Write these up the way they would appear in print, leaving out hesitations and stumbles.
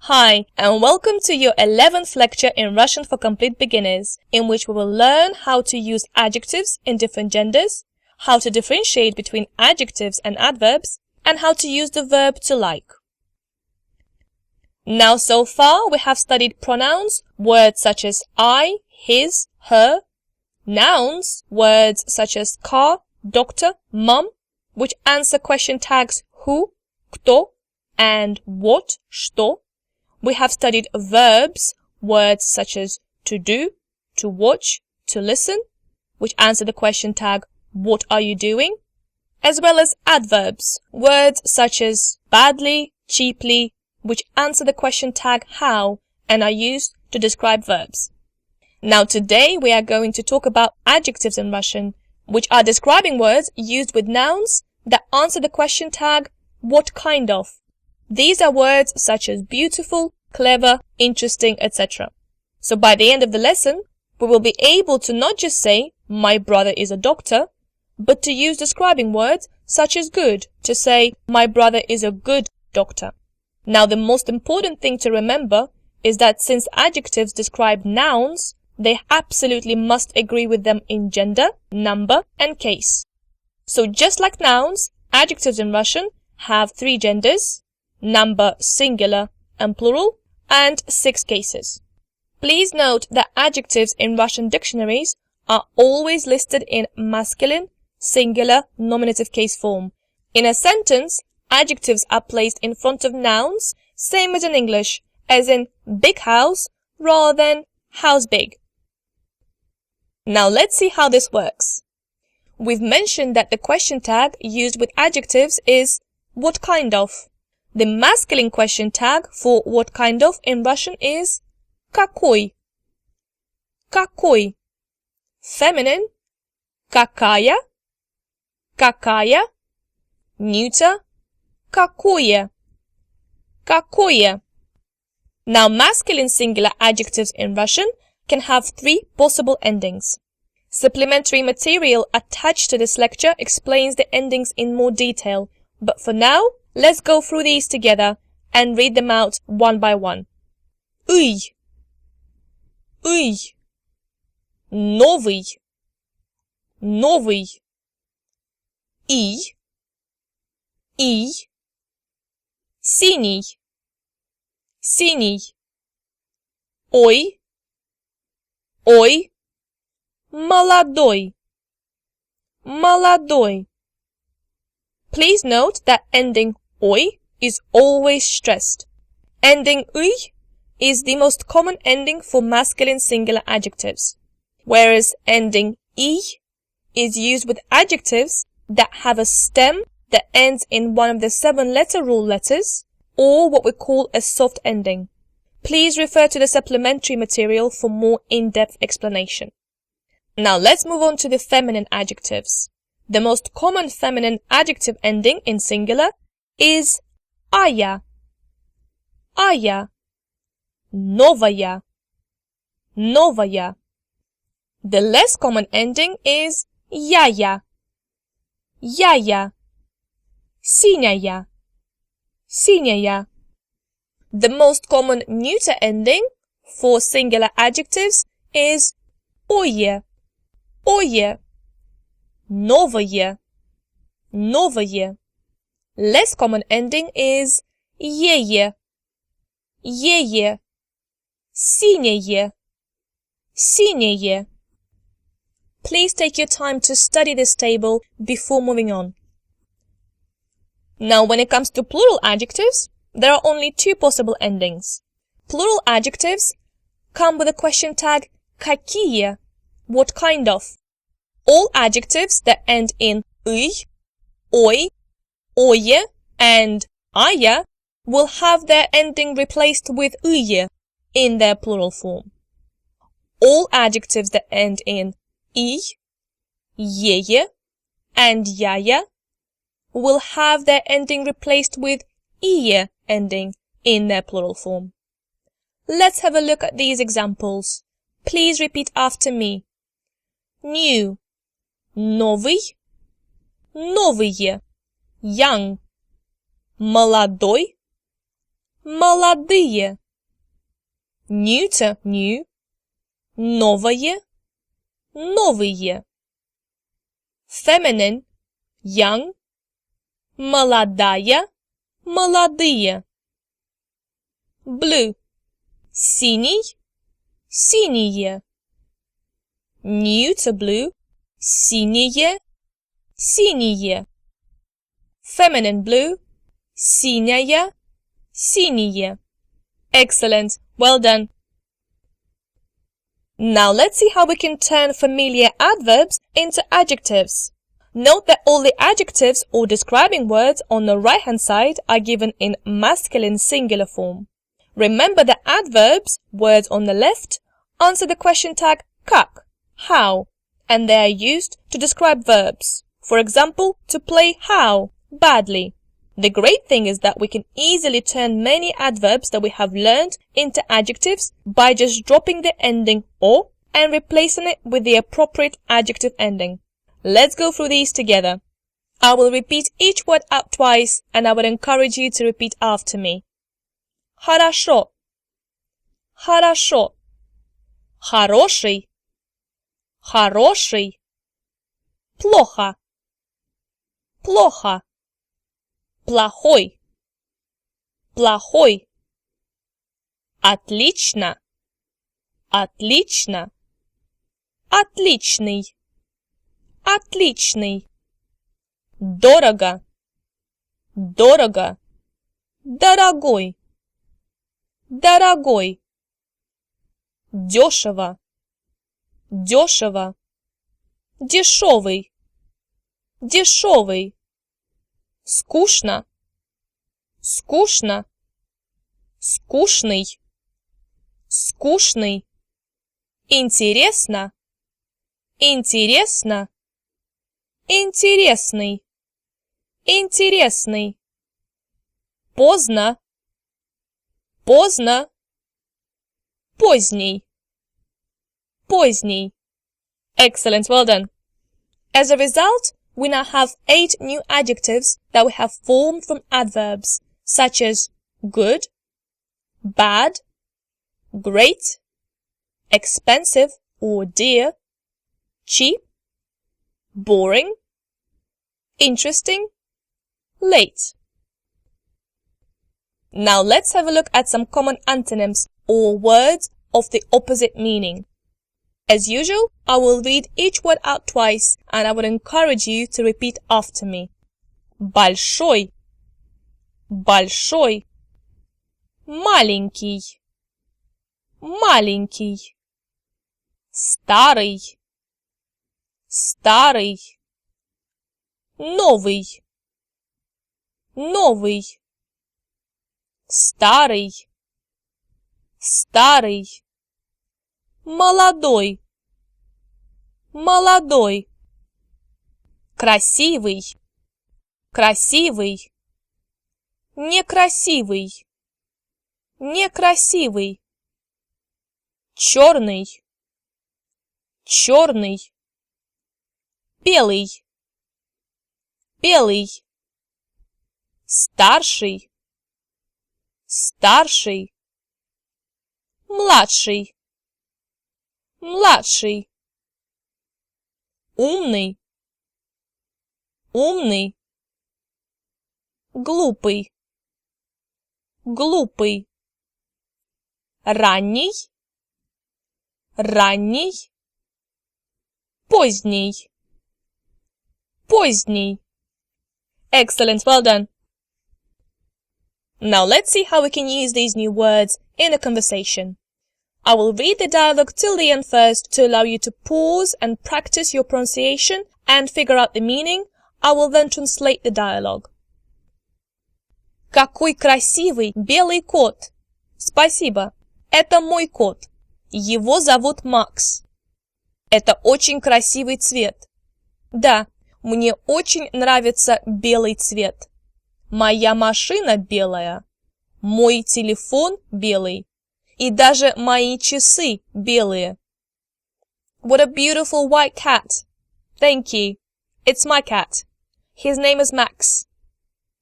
Hi, and welcome to your 11th lecture in Russian for Complete Beginners, in which we will learn how to use adjectives in different genders, how to differentiate between adjectives and adverbs, and how to use the verb to like. Now, so far, we have studied pronouns, words such as I, his, her, nouns, words such as car, doctor, mum, which answer question tags who, kto, and what, что. We have studied verbs, words such as to do, to watch, to listen, which answer the question tag, what are you doing? As well as adverbs, words such as badly, cheaply, which answer the question tag how and are used to describe verbs. Now today we are going to talk about adjectives in Russian, which are describing words used with nouns that answer the question tag, what kind of? These are words such as beautiful, clever, interesting, etc. So by the end of the lesson, we will be able to not just say, my brother is a doctor, but to use describing words such as good, to say, my brother is a good doctor. Now the most important thing to remember is that since adjectives describe nouns, they absolutely must agree with them in gender, number, and case. So just like nouns, adjectives in Russian have 3 genders, number, singular, and plural, and 6 cases. Please note that adjectives in Russian dictionaries are always listed in masculine, singular, nominative case form. In a sentence, adjectives are placed in front of nouns, same as in English, as in big house rather than house big. Now let's see how this works. We've mentioned that the question tag used with adjectives is what kind of. The masculine question tag for what kind of in Russian is какой. Какой. Feminine какая. Какая. Neuter какое. Какое. Now masculine singular adjectives in Russian can have 3 possible endings. Supplementary material attached to this lecture explains the endings in more detail, but for now, let's go through these together and read them out one by one. Ый. Ый. Новый. Новый. И. И. Синий. Синий. Ой. Ой. Молодой. Молодой. Please note that ending oi is always stressed. Ending uy is the most common ending for masculine singular adjectives, whereas ending i is used with adjectives that have a stem that ends in one of the 7-letter rule letters, or what we call a soft ending. Please refer to the supplementary material for more in-depth explanation. Now let's move on to the feminine adjectives. The most common feminine adjective ending in singular is aya. Aya. Novaya. Novaya. The less common ending is yaya. Yaya. Sinyaya. Sinyaya. The most common neuter ending for singular adjectives is oye. Oye. Новое. Новое. Less common ending is ее. Ее. Синее. Синее. Please take your time to study this table before moving on. Now, when it comes to plural adjectives, there are only 2 possible endings. Plural adjectives come with a question tag какие, what kind of. All adjectives that end in y, oi, oye, and aya will have their ending replaced with uye in their plural form. All adjectives that end in i, yeye, and yaya will have their ending replaced with iye ending in their plural form. Let's have a look at these examples. Please repeat after me. New. Новый. Новые. Young. Молодой. молодые. Neuter, new. Новое, новые. Feminine, young. Молодая, молодые. Blue, синий, синие. Neuter blue, синие, синие. Feminine blue, синяя, синие. Excellent, well done. Now let's see how we can turn familiar adverbs into adjectives. Note that all the adjectives or describing words on the right-hand side are given in masculine singular form. Remember that adverbs, words on the left, answer the question tag как, how, and they are used to describe verbs. For example, to play how, badly. The great thing is that we can easily turn many adverbs that we have learned into adjectives by just dropping the ending o and replacing it with the appropriate adjective ending. Let's go through these together. I will repeat each word out twice and I would encourage you to repeat after me. Хорошо, хорошо. Хороший, хороший. Плохо, плохо. Плохой, плохой. Отлично, отлично. Отличный, отличный. Дорого, дорого. Дорогой, дорогой. Дешево, дешево. Дешевый, дешевый. Скучно, скучно. Скучный, скучный. Интересно, интересно. Интересный, интересный. Поздно, поздно. Поздний, поздний. Excellent, well done. As a result, we now have 8 new adjectives that we have formed from adverbs, such as good, bad, great, expensive or dear, cheap, boring, interesting, late. Now let's have a look at some common antonyms or words of the opposite meaning. As usual, I will read each word out twice and I would encourage you to repeat after me. Большой, большой. Маленький, маленький. Старый, старый. Новый, новый. Старый, старый. Молодой, молодой. Красивый, красивый. Некрасивый, некрасивый. Черный, черный. Белый, белый. Старший, старший. Младший, младший. Умный, умный. Глупый, глупый. Ранний, ранний. Поздний, поздний. Excellent, well done. Now let's see how we can use these new words in a conversation. I will read the dialogue till the end first to allow you to pause and practice your pronunciation and figure out the meaning. I will then translate the dialogue. Какой красивый белый кот! Спасибо, это мой кот. Его зовут Макс. Это очень красивый цвет. Да, мне очень нравится белый цвет. Моя машина белая. Мой телефон белый. И даже мои часы белые. What a beautiful white cat. Thank you. It's my cat. His name is Max.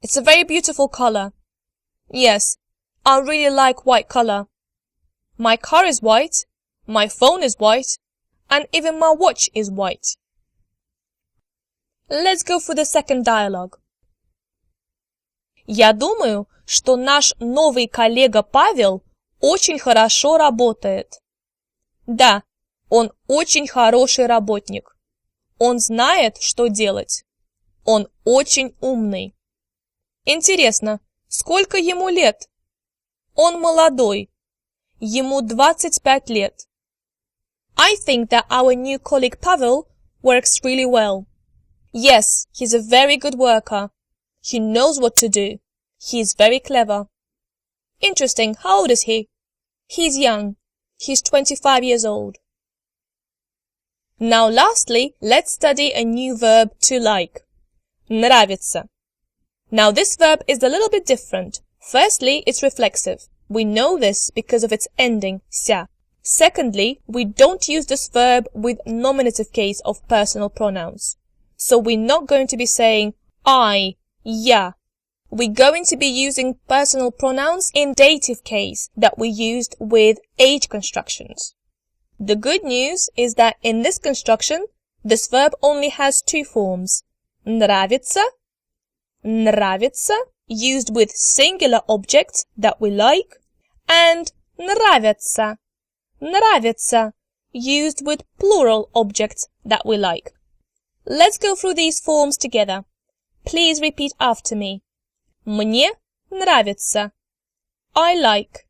It's a very beautiful color. Yes, I really like white color. My car is white, my phone is white, and even my watch is white. Let's go through the second dialogue. Я думаю, что наш новый коллега Павел очень хорошо работает. Да, он очень хороший работник. Он знает, что делать. Он очень умный. Интересно, сколько ему лет? Он молодой. Ему 25 лет. I think that our new colleague Pavel works really well. Yes, he's a very good worker. He knows what to do. He is very clever. Interesting, how old is he? He's young. He's 25 years old. Now lastly, let's study a new verb to like. Нравится. Now this verb is a little bit different. Firstly, it's reflexive. We know this because of its ending, ся. Secondly, we don't use this verb with nominative case of personal pronouns. So we're not going to be saying I, я. We're going to be using personal pronouns in dative case that we used with age constructions. The good news is that in this construction, this verb only has two forms. Нравится, нравится, used with singular objects that we like, and нравятся, нравится, used with plural objects that we like. Let's go through these forms together. Please repeat after me. Мне нравится. I like.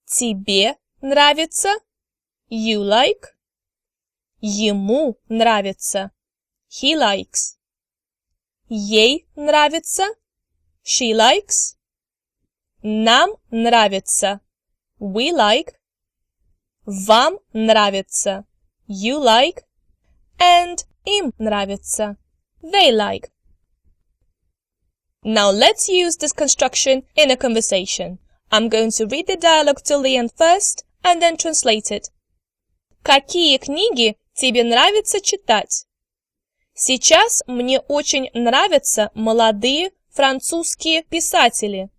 Тебе нравится. You like. Ему нравится. He likes. Ей нравится. She likes. Нам нравится. We like. Вам нравится. You like. And им нравится. They like. Now let's use this construction in a conversation. I'm going to read the dialogue till the end first and then translate it. Какие книги тебе нравится читать? Сейчас мне очень нравятся молодые французские писатели,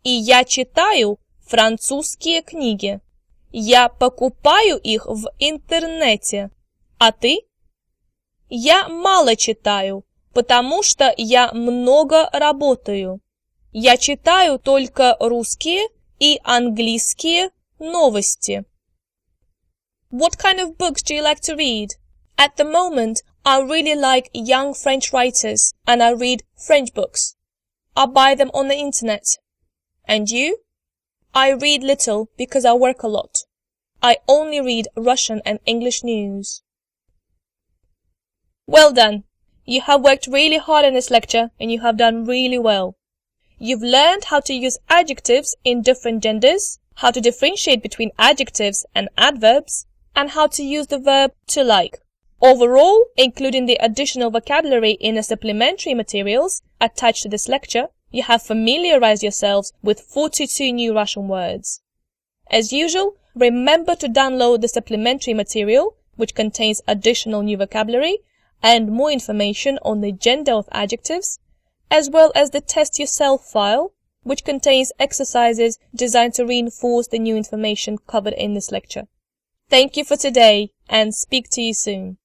и я читаю французские книги. Я покупаю их в интернете. А ты? Я мало читаю, потому что я много работаю. Я читаю только русские и английские новости. What kind of books do you like to read? At the moment, I really like young French writers and I read French books. I buy them on the internet. And you? I read little because I work a lot. I only read Russian and English news. Well done! You have worked really hard in this lecture and you have done really well. You've learned how to use adjectives in different genders, how to differentiate between adjectives and adverbs, and how to use the verb to like. Overall, including the additional vocabulary in the supplementary materials attached to this lecture, you have familiarized yourselves with 42 new Russian words. As usual, remember to download the supplementary material, which contains additional new vocabulary and more information on the gender of adjectives, as well as the Test Yourself file, which contains exercises designed to reinforce the new information covered in this lecture. Thank you for today, and speak to you soon.